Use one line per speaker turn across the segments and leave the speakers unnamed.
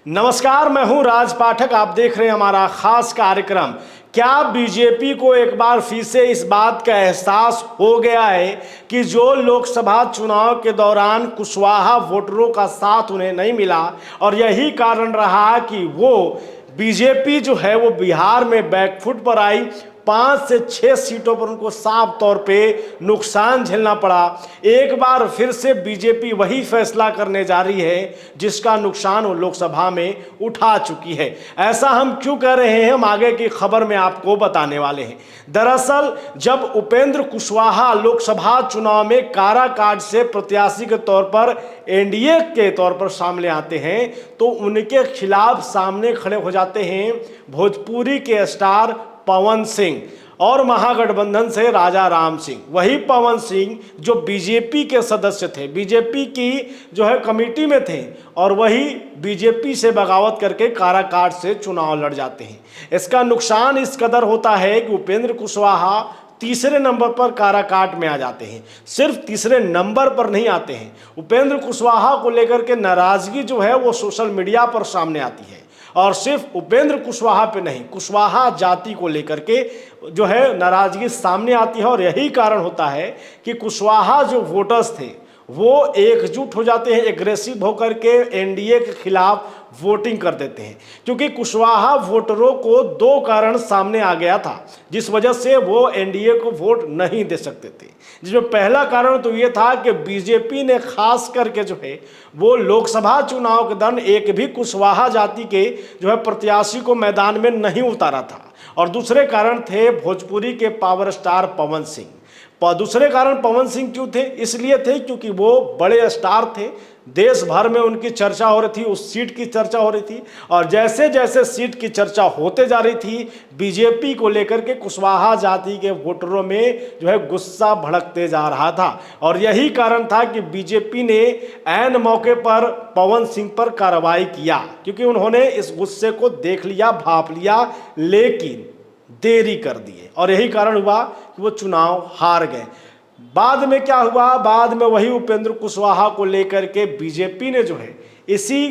नमस्कार, मैं हूं राज पाठक। आप देख रहे हैं हमारा खास कार्यक्रम। क्या बीजेपी को एक बार फिर से इस बात का एहसास हो गया है कि जो लोकसभा चुनाव के दौरान कुशवाहा वोटरों का साथ उन्हें नहीं मिला और यही कारण रहा कि वो बीजेपी जो है वो बिहार में बैकफुट पर आई। 5 से 6 सीटों पर उनको साफ तौर पे नुकसान झेलना पड़ा। एक बार फिर से बीजेपी वही फैसला करने जा रही है जिसका नुकसान वो लोकसभा में उठा चुकी है। ऐसा हम क्यों कह रहे हैं, हम आगे की खबर में आपको बताने वाले हैं। दरअसल जब उपेंद्र कुशवाहा लोकसभा चुनाव में काराकाट से प्रत्याशी के तौर पर एनडीए के तौर पर सामने आते हैं तो उनके खिलाफ सामने खड़े हो जाते हैं भोजपुरी के स्टार पवन सिंह और महागठबंधन से राजा राम सिंह। वही पवन सिंह जो बीजेपी के सदस्य थे, बीजेपी की जो है कमेटी में थे, और वही बीजेपी से बगावत करके काराकाट से चुनाव लड़ जाते हैं। इसका नुकसान इस कदर होता है कि उपेंद्र कुशवाहा तीसरे नंबर पर काराकाट में आ जाते हैं। सिर्फ तीसरे नंबर पर नहीं आते हैं, उपेंद्र कुशवाहा को लेकर के नाराजगी जो है वो सोशल मीडिया पर सामने आती है। और सिर्फ उपेंद्र कुशवाहा पे नहीं, कुशवाहा जाति को लेकर के जो है नाराजगी सामने आती है। और यही कारण होता है कि कुशवाहा जो वोटर्स थे वो एकजुट हो जाते हैं, एग्रेसिव होकर के एनडीए के खिलाफ वोटिंग कर देते हैं। क्योंकि कुशवाहा वोटरों को 2 कारण सामने आ गया था जिस वजह से वो एनडीए को वोट नहीं दे सकते थे। जिसमें पहला कारण तो ये था कि बीजेपी ने खास करके जो है वो लोकसभा चुनाव के दौरान एक भी कुशवाहा जाति के जो है प्रत्याशी को मैदान में नहीं उतारा था। और दूसरे कारण थे भोजपुरी के पावर स्टार पवन सिंह। दूसरे कारण पवन सिंह क्यों थे? इसलिए थे क्योंकि वो बड़े स्टार थे, देश भर में उनकी चर्चा हो रही थी, उस सीट की चर्चा हो रही थी। और जैसे जैसे सीट की चर्चा होते जा रही थी बीजेपी को लेकर के कुशवाहा जाति के वोटरों में जो है गुस्सा भड़कते जा रहा था। और यही कारण था कि बीजेपी ने ऐन मौके पर पवन सिंह पर कार्रवाई किया, क्योंकि उन्होंने इस गुस्से को देख लिया, भांप लिया, लेकिन देरी कर दिए। और यही कारण हुआ कि वो चुनाव हार गए। बाद में क्या हुआ? बाद में वही उपेंद्र कुशवाहा को लेकर के बीजेपी ने जो है इसी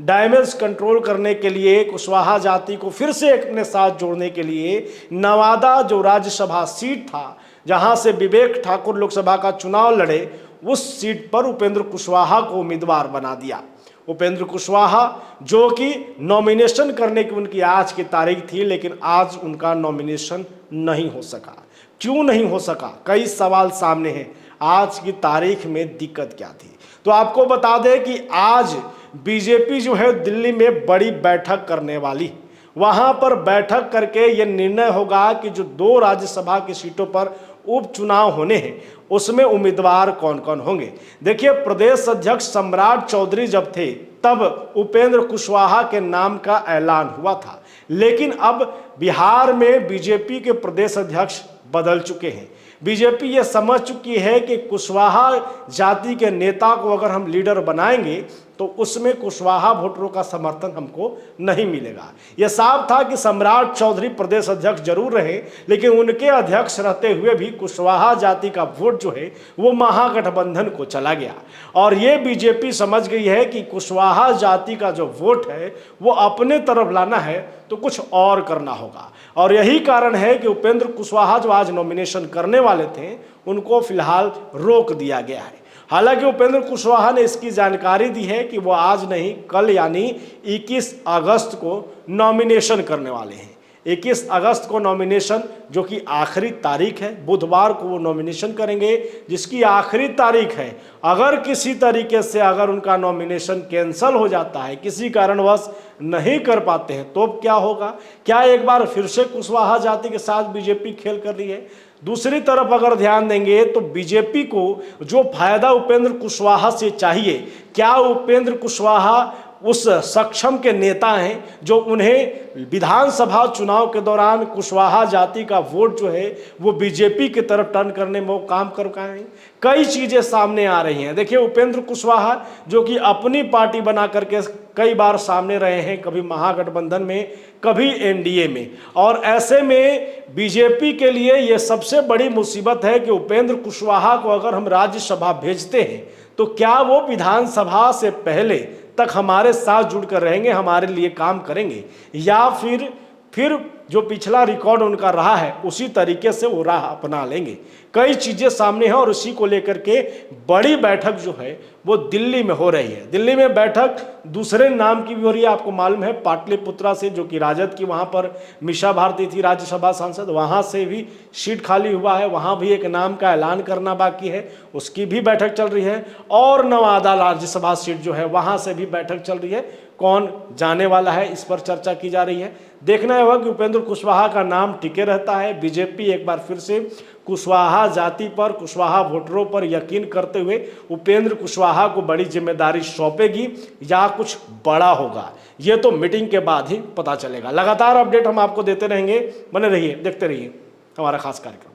डैमेज कंट्रोल करने के लिए, कुशवाहा जाति को फिर से अपने साथ जोड़ने के लिए नवादा जो राज्यसभा सीट था जहां से विवेक ठाकुर लोकसभा का चुनाव लड़े, उस सीट पर उपेंद्र कुशवाहा को उम्मीदवार बना दिया। उपेंद्र कुशवाहा जो कि नॉमिनेशन करने की उनकी आज की तारीख थी, लेकिन आज उनका नॉमिनेशन नहीं हो सका। क्यों नहीं हो सका? कई सवाल सामने हैं। आज की तारीख में दिक्कत क्या थी? तो आपको बता दें कि आज बीजेपी जो है दिल्ली में बड़ी बैठक करने वाली। वहां पर बैठक करके ये निर्णय होगा कि जो 2 राज्यसभा की सीटों पर उपचुनाव होने हैं उसमें उम्मीदवार कौन कौन होंगे। देखिए, प्रदेश अध्यक्ष सम्राट चौधरी जब थे तब उपेंद्र कुशवाहा के नाम का ऐलान हुआ था, लेकिन अब बिहार में बीजेपी के प्रदेश अध्यक्ष बदल चुके हैं। बीजेपी ये समझ चुकी है कि कुशवाहा जाति के नेता को अगर हम लीडर बनाएंगे तो उसमें कुशवाहा वोटरों का समर्थन हमको नहीं मिलेगा। यह साफ था कि सम्राट चौधरी प्रदेश अध्यक्ष जरूर रहे, लेकिन उनके अध्यक्ष रहते हुए भी कुशवाहा जाति का वोट जो है वो महागठबंधन को चला गया। और ये बीजेपी समझ गई है कि कुशवाहा जाति का जो वोट है वो अपने तरफ लाना है तो कुछ और करना होगा। और यही कारण है कि उपेंद्र कुशवाहा जो आज नॉमिनेशन करने वाले थे उनको फिलहाल रोक दिया गया है। हालांकि उपेंद्र कुशवाहा ने इसकी जानकारी दी है कि वो आज नहीं, कल यानी 21 अगस्त को नॉमिनेशन करने वाले हैं। 21 अगस्त को नॉमिनेशन, जो कि आखिरी तारीख है, बुधवार को वो नॉमिनेशन करेंगे जिसकी आखिरी तारीख है। अगर किसी तरीके से अगर उनका नॉमिनेशन कैंसिल हो जाता है, किसी कारणवश नहीं कर पाते हैं, तो क्या होगा? क्या एक बार फिर से कुशवाहा जाति के साथ बीजेपी खेल कर रही है? दूसरी तरफ अगर ध्यान देंगे तो बीजेपी को जो फायदा उपेंद्र कुशवाहा से चाहिए, क्या उपेंद्र कुशवाहा उस सक्षम के नेता हैं जो उन्हें विधानसभा चुनाव के दौरान कुशवाहा जाति का वोट जो है वो बीजेपी की तरफ टर्न करने में वो काम कर पाए? कई चीज़ें सामने आ रही हैं। देखिए, उपेंद्र कुशवाहा जो कि अपनी पार्टी बना करके कई बार सामने रहे हैं, कभी महागठबंधन में, कभी एनडीए में, और ऐसे में बीजेपी के लिए ये सबसे बड़ी मुसीबत है कि उपेंद्र कुशवाहा को अगर हम राज्यसभा भेजते हैं तो क्या वो विधानसभा से पहले तक हमारे साथ जुड़कर रहेंगे, हमारे लिए काम करेंगे, या फिर जो पिछला रिकॉर्ड उनका रहा है उसी तरीके से वो राह अपना लेंगे। कई चीज़ें सामने हैं और उसी को लेकर के बड़ी बैठक जो है वो दिल्ली में हो रही है। दिल्ली में बैठक दूसरे नाम की भी हो रही है, आपको मालूम है पाटलिपुत्रा से, जो कि राजद की वहाँ पर मीसा भारती थी राज्यसभा सांसद, वहाँ से भी सीट खाली हुआ है, वहाँ भी एक नाम का ऐलान करना बाकी है, उसकी भी बैठक चल रही है। और नवादा राज्यसभा सीट जो है वहाँ से भी बैठक चल रही है, कौन जाने वाला है इस पर चर्चा की जा रही है। देखना होगा कि उपेंद्र कुशवाहा का नाम टिके रहता है, बीजेपी एक बार फिर से कुशवाहा जाति पर, कुशवाहा वोटरों पर यकीन करते हुए उपेंद्र कुशवाहा को बड़ी जिम्मेदारी सौंपेगी, या कुछ बड़ा होगा, ये तो मीटिंग के बाद ही पता चलेगा। लगातार अपडेट हम आपको देते रहेंगे, बने रहिए, देखते रहिए हमारा खास कार्यक्रम।